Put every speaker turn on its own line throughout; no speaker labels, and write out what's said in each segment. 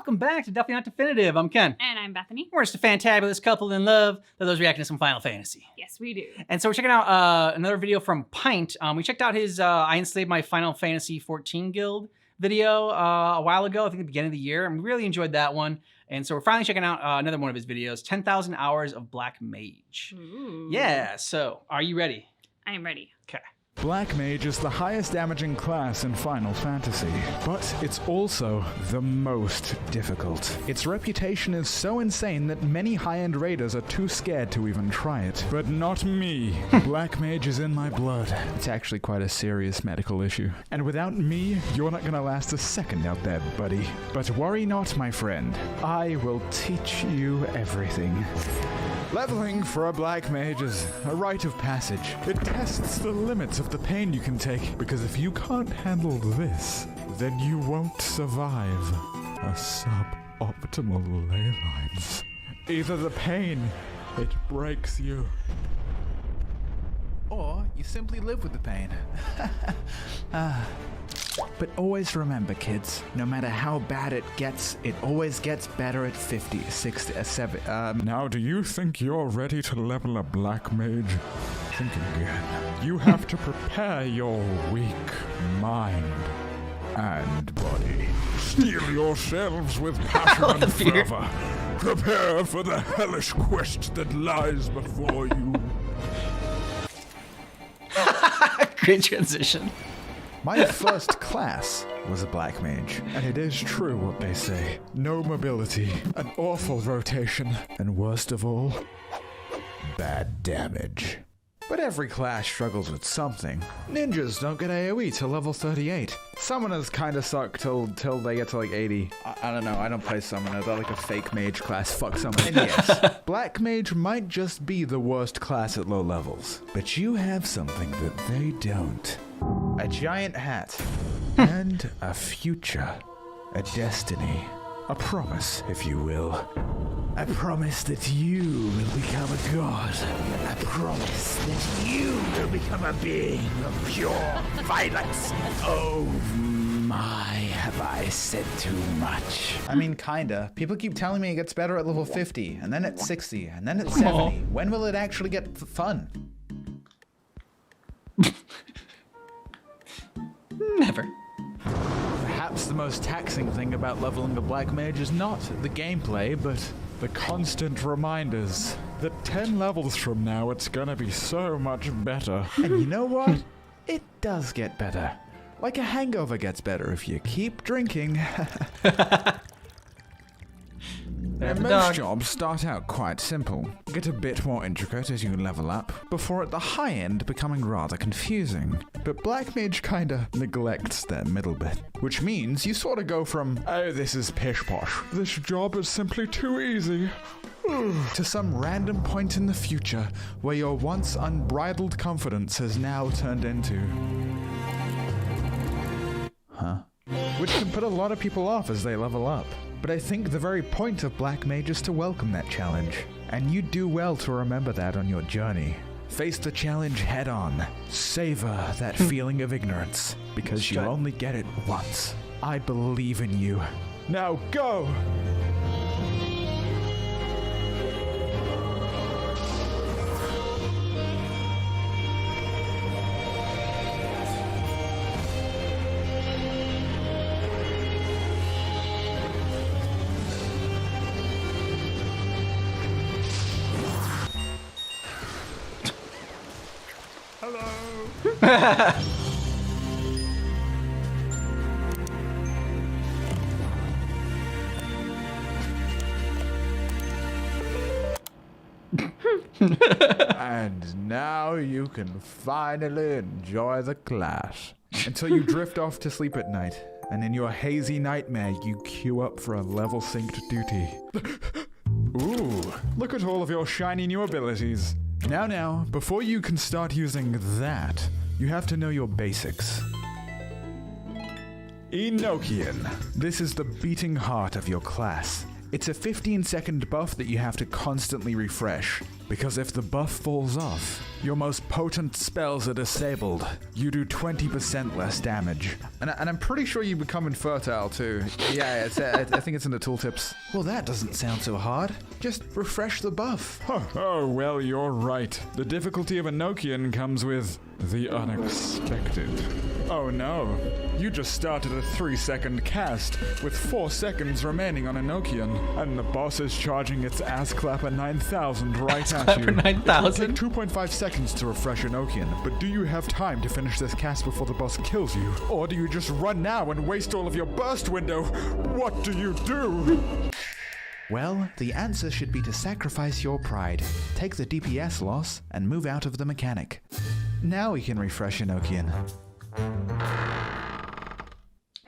Welcome back to Definitely Not Definitive. I'm Ken.
And I'm Bethany.
We're just a fantabulous couple in love that loves reacting to some Final Fantasy.
Yes, we do.
And so we're checking out another video from Pint. We checked out his I Enslaved My Final Fantasy 14 Guild video a while ago, I think at the beginning of the year, and we really enjoyed that one. And so we're finally checking out another one of his videos, 10,000 Hours of Black Mage.
Ooh.
Yeah, so are you ready?
I am ready.
Okay.
Black Mage is the highest damaging class in Final Fantasy, but it's also the most difficult. Its reputation is so insane that many high-end raiders are too scared to even try it. But not me. Black Mage is in my blood. It's actually quite a serious medical issue. And without me, you're not gonna last a second out there, buddy. But worry not, my friend. I will teach you everything. Leveling for a Black Mage is a rite of passage. It tests the limits of the pain you can take, because if you can't handle this, then you won't survive a suboptimal ley lines. Either the pain, it breaks you, or you simply live with the pain. But always remember, kids, no matter how bad it always gets better at 50, 60, 70. Now, do you think you're ready to level a Black Mage? Think again. You have to prepare your weak mind and body. Steel yourselves with passion and fervor. Prepare for the hellish quest that lies before you.
Great transition.
My first class was a Black Mage, and it is true what they say. No mobility, an awful rotation, and worst of all, bad damage. But every class struggles with something. Ninjas don't get AoE till level 38. Summoners kinda suck till they get to like 80. I don't know, I don't play Summoner, they're like a fake mage class, fuck Summoner. And yes, Black Mage might just be the worst class at low levels, but you have something that they don't. A giant hat, and a future, a destiny, a promise, if you will. A promise that you will become a god. A promise that you will become a being of pure violence. Oh my, have I said too much? I mean, kinda. People keep telling me it gets better at level 50, and then at 60, and then at 70. When will it actually get fun?
Never.
Perhaps the most taxing thing about leveling a Black Mage is not the gameplay, but the constant reminders that 10 levels from now it's gonna be so much better. And you know what? It does get better. Like a hangover gets better if you keep drinking. Most jobs start out quite simple, get a bit more intricate as you level up, before at the high end becoming rather confusing. But Black Mage kinda neglects that middle bit, which means you sorta go from, oh, this is pish-posh, this job is simply too easy, to some random point in the future where your once unbridled confidence has now turned into... Which can put a lot of people off as they level up. But I think the very point of Black Mage is to welcome that challenge. And you do well to remember that on your journey. Face the challenge head on. Savor that feeling of ignorance. Because you'll only get it once. I believe in you. Now go! And now you can finally enjoy the class. Until you drift off to sleep at night, and in your hazy nightmare you queue up for a level synced duty. Ooh, look at all of your shiny new abilities. Now, before you can start using that, you have to know your basics. Enochian. This is the beating heart of your class. It's a 15-second buff that you have to constantly refresh, because if the buff falls off, your most potent spells are disabled. You do 20% less damage. And I'm pretty sure you become infertile too. Yeah, I think it's in the tooltips. Well, that doesn't sound so hard. Just refresh the buff. Oh, well, you're right. The difficulty of Enochian comes with the unexpected. Oh no, you just started a 3-second cast with 4 seconds remaining on Enochian, and the boss is charging its Assclapper 9000 right at you.
9000?
It will take 2.5 seconds to refresh Enochian, but do you have time to finish this cast before the boss kills you? Or do you just run now and waste all of your burst window? What do you do? Well, the answer should be to sacrifice your pride, take the DPS loss, and move out of the mechanic. Now we can refresh Enochian.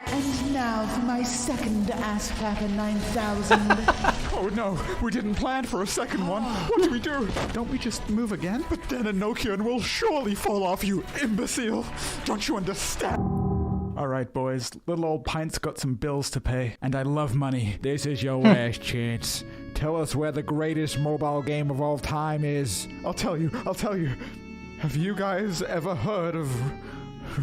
And now for my second Assclapper 9000.
Oh no, we didn't plan for a second one. What do we do? Don't we just move again? But then Enochian will surely fall off, you imbecile. Don't you understand? Alright boys, little old Pint's got some bills to pay, and I love money. This is your last chance. Tell us where the greatest mobile game of all time is. I'll tell you. Have you guys ever heard of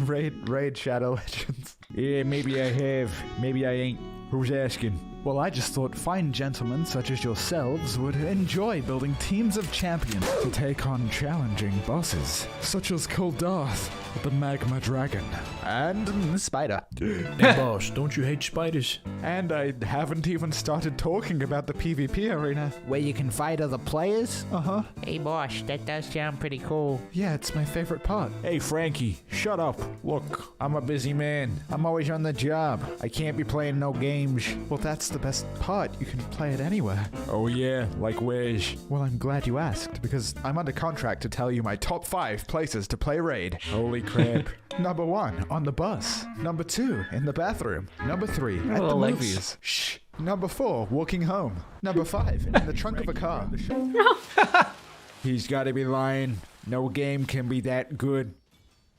Raid Shadow Legends? Yeah, maybe I have. Maybe I ain't. Who's asking? Well, I just thought fine gentlemen such as yourselves would enjoy building teams of champions to take on challenging bosses, such as Kuldarth, the Magma Dragon, and the Spider.
Hey boss, don't you hate spiders?
And I haven't even started talking about the PvP arena.
Where you can fight other players?
Uh-huh.
Hey boss, that does sound pretty cool.
Yeah, it's my favorite part.
Hey Frankie, shut up. Look, I'm a busy man. I'm always on the job. I can't be playing no games.
Well, that's the best part. You can play it anywhere.
Oh yeah, like where's?
Well, I'm glad you asked, because I'm under contract to tell you my top 5 places to play Raid.
Holy crap.
Number 1, on the bus. Number 2, in the bathroom. Number 3, at the
legs.
movies. Shh. Number 4, walking home. Number 5, in the trunk of a car.
He's gotta be lying. No game can be that good.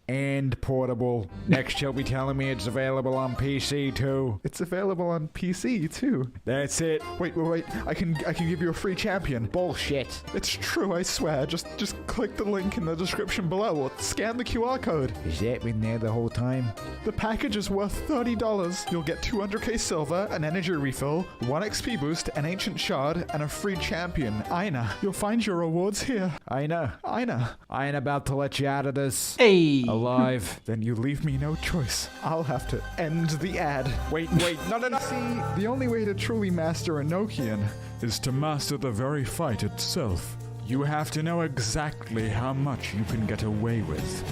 And portable. Next he'll be telling me it's available on PC too.
It's available on PC too.
That's it.
Wait. I can give you a free champion.
Bullshit.
It's true, I swear. Just click the link in the description below or scan the QR code.
Has that been there the whole time?
The package is worth $30. You'll get 200k silver, an energy refill, 1 XP boost, an ancient shard, and a free champion, Aina. You'll find your rewards here.
Aina.
Aina.
I ain't about to let you out of this.
Hey.
Alive.
Then you leave me no choice. I'll have to end the ad.
Wait. No.
See, the only way to truly master Enochian is to master the very fight itself. You have to know exactly how much you can get away with.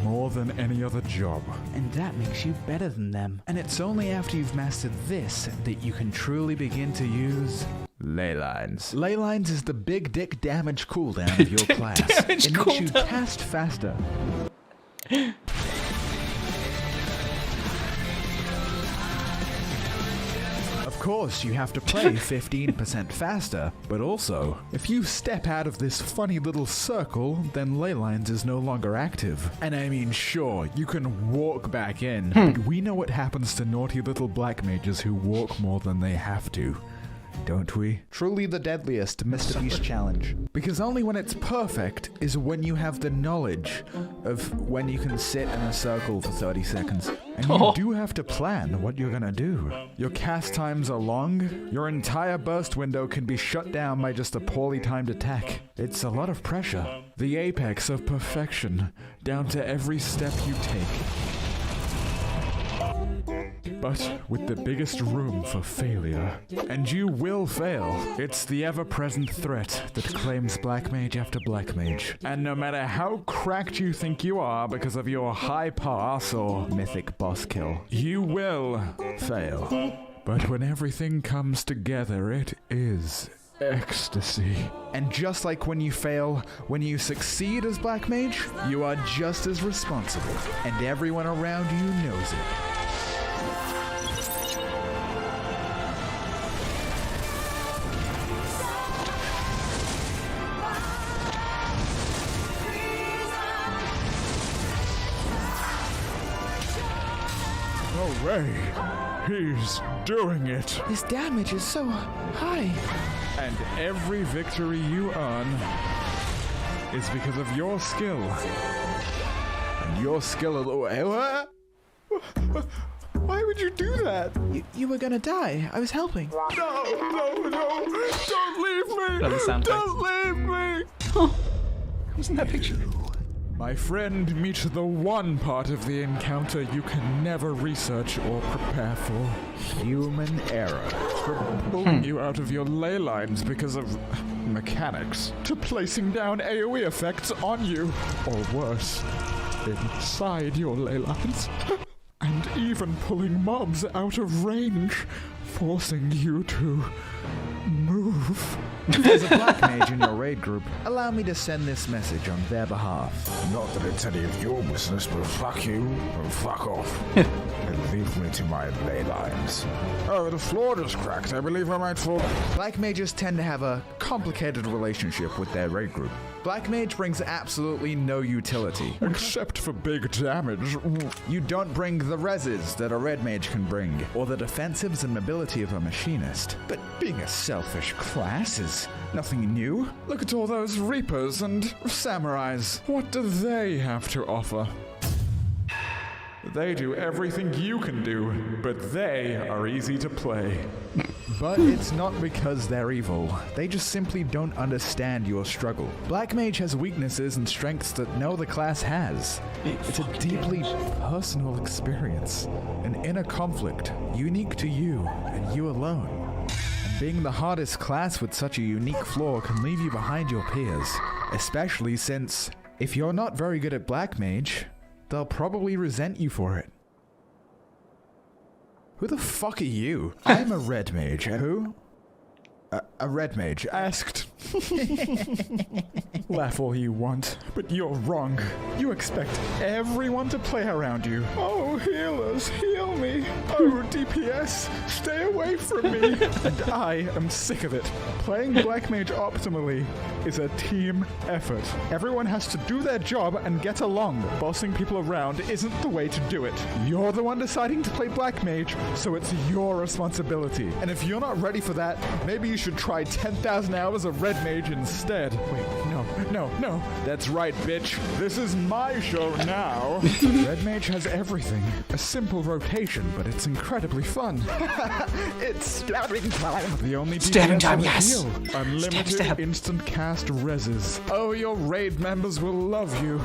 More than any other job.
And that makes you better than them.
And it's only after you've mastered this that you can truly begin to use ley lines. Ley lines is the big dick damage cooldown of your class. It makes you cast faster. Of course, you have to play 15% faster, but also, if you step out of this funny little circle, then ley lines is no longer active. And I mean, sure, you can walk back in, but we know what happens to naughty little black mages who walk more than they have to. Don't we? Truly the deadliest Mr. Beast challenge. Because only when it's perfect is when you have the knowledge of when you can sit in a circle for 30 seconds. And you do have to plan what you're gonna do. Your cast times are long. Your entire burst window can be shut down by just a poorly timed attack. It's a lot of pressure. The apex of perfection, down to every step you take. But with the biggest room for failure. And you will fail. It's the ever-present threat that claims Black Mage after Black Mage. And no matter how cracked you think you are because of your high pass or mythic boss kill, you will fail. But when everything comes together, it is ecstasy. And just like when you fail, when you succeed as Black Mage, you are just as responsible. And everyone around you knows it. way. He's doing it.
His damage is so high.
And every victory you earn is because of your skill. And your skill alone. Why would you do that?
You were gonna die. I was helping.
No. Don't leave me.
Doesn't sound
Don't leave me.
Who's in that picture?
My friend, meet the one part of the encounter you can never research or prepare for. Human error. From pulling you out of your ley lines because of mechanics, to placing down AoE effects on you, or worse, inside your ley lines. And even pulling mobs out of range, forcing you to move.
As a black mage in your raid group, allow me to send this message on their behalf.
Not that it's any of your business, but fuck you and fuck off. And leave me to my ley lines. Oh, the floor just cracked. I believe I might fall.
Black mages tend to have a complicated relationship with their raid group. Black mage brings absolutely no utility.
Except for big damage.
You don't bring the reses that a red mage can bring, or the defensives and mobility of a machinist. But being a selfish class is nothing new.
Look at all those reapers and samurais. What do they have to offer? They do everything you can do, but they are easy to play.
But it's not because they're evil. They just simply don't understand your struggle. Black Mage has weaknesses and strengths that no other class has. It's a deeply personal experience, an inner conflict unique to you and you alone. And being the hardest class with such a unique flaw can leave you behind your peers, especially since if you're not very good at Black Mage, they'll probably resent you for it. Who the fuck are you? I'm a red mage. Who? A red mage.
Asked. Laugh all you want, but you're wrong. You expect everyone to play around you. Oh, healers, heal me. Oh, DPS, stay away from me. And I am sick of it. Playing Black Mage optimally is a team effort. Everyone has to do their job and get along. Bossing people around isn't the way to do it. You're the one deciding to play Black Mage, so it's your responsibility. And if you're not ready for that, maybe you should try 10,000 hours of Red Mage instead. Wait, no. That's right, bitch. This is my show now. Red Mage has everything. A simple rotation, but it's incredibly fun. It's stabbing time. The only
Stabbing
DPS
time,
with
yes.
heal. Unlimited
Stab.
instant cast reses. Oh, your raid members will love you.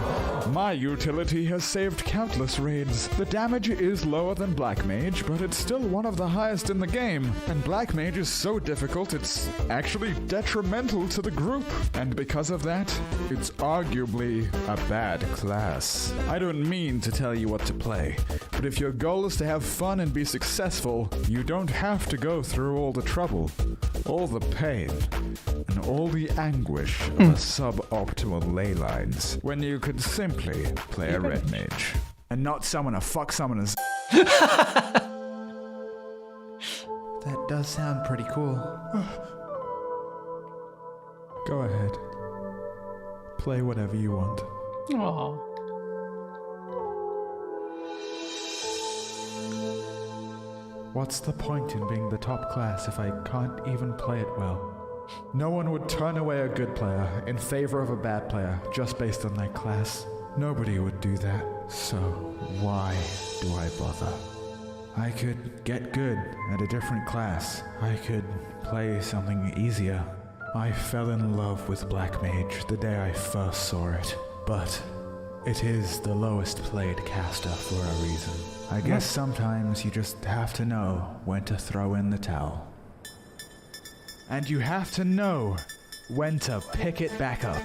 My utility has saved countless raids. The damage is lower than Black Mage, but it's still one of the highest in the game. And Black Mage is so difficult, it's actually detrimental to the group. And because of that, it's arguably a bad class. I don't mean to tell you what to play, but if your goal is to have fun and be successful, you don't have to go through all the trouble, all the pain, and all the anguish of a suboptimal ley lines when you could simply play a red mage.
And not summon a fuck summoners. That does sound pretty cool.
Go ahead. Play whatever you want.
Aww.
What's the point in being the top class if I can't even play it well? No one would turn away a good player in favor of a bad player just based on their class. Nobody would do that. So why do I bother? I could get good at a different class. I could play something easier. I fell in love with Black Mage the day I first saw it, but it is the lowest played caster for a reason. I guess sometimes you just have to know when to throw in the towel. And you have to know when to pick it back up.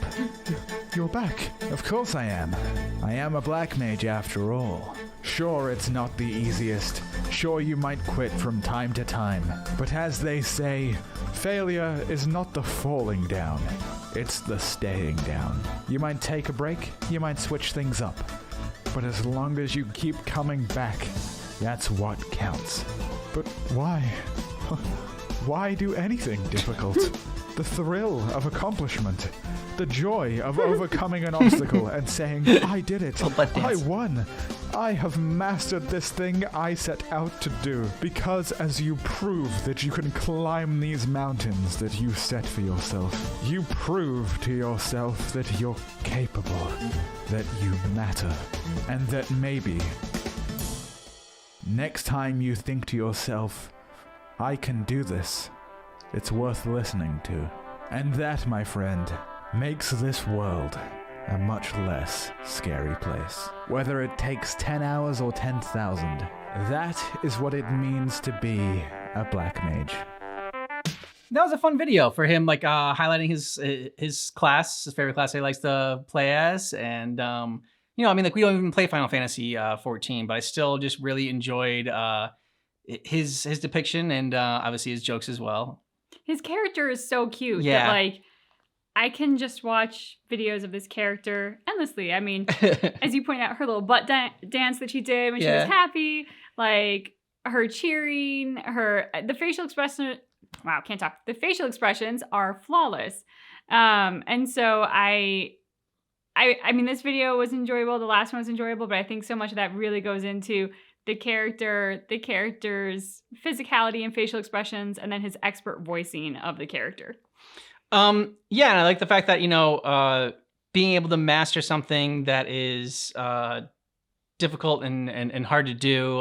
You're back. Of course I am. I am a Black Mage after all. Sure, it's not the easiest. Sure, you might quit from time to time. But as they say, failure is not the falling down. It's the staying down. You might take a break, you might switch things up. But as long as you keep coming back, that's what counts. But why? Why do anything difficult? The thrill of accomplishment. The joy of overcoming an obstacle and saying, I did it. I won. I have mastered this thing I set out to do, because as you prove that you can climb these mountains that you set for yourself, you prove to yourself that you're capable, that you matter, and that maybe next time you think to yourself, I can do this, it's worth listening to. And that, my friend, makes this world a much less scary place. Whether it takes 10 hours or 10,000, that is what it means to be a black mage.
That was a fun video for him, like highlighting his class, his favorite class he likes to play as. And, you know, I mean, like we don't even play Final Fantasy 14, but I still just really enjoyed his depiction and obviously his jokes as well. His
character is so cute.
Yeah.
That, like, I can just watch videos of this character endlessly. I mean, as you point out, her little butt dance that she did when she was happy, like her cheering, the facial expression. Wow, can't talk. The facial expressions are flawless. And so I mean, this video was enjoyable. The last one was enjoyable, but I think so much of that really goes into the character's physicality and facial expressions, and then his expert voicing of the character.
Yeah, and I like the fact that, you know, being able to master something that is difficult and hard to do,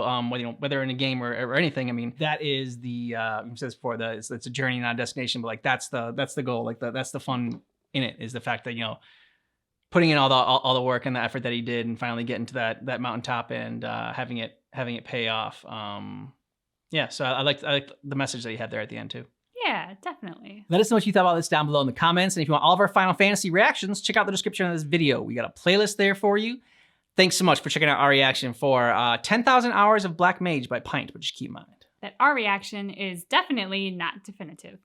whether in a game or anything. I mean, that is I've said this before, it's a journey, not a destination, but like that's the goal. Like that's the fun in it, is the fact that, you know, putting in all the work and the effort that he did and finally getting to that mountaintop and having it pay off. Yeah, so I like the message that he had there at the end too.
Yeah, definitely.
Let us know what you thought about this down below in the comments. And if you want all of our Final Fantasy reactions, check out the description of this video. We got a playlist there for you. Thanks so much for checking out our reaction for 10,000 Hours of Black Mage by Pint, but just keep in mind
that our reaction is definitely not definitive.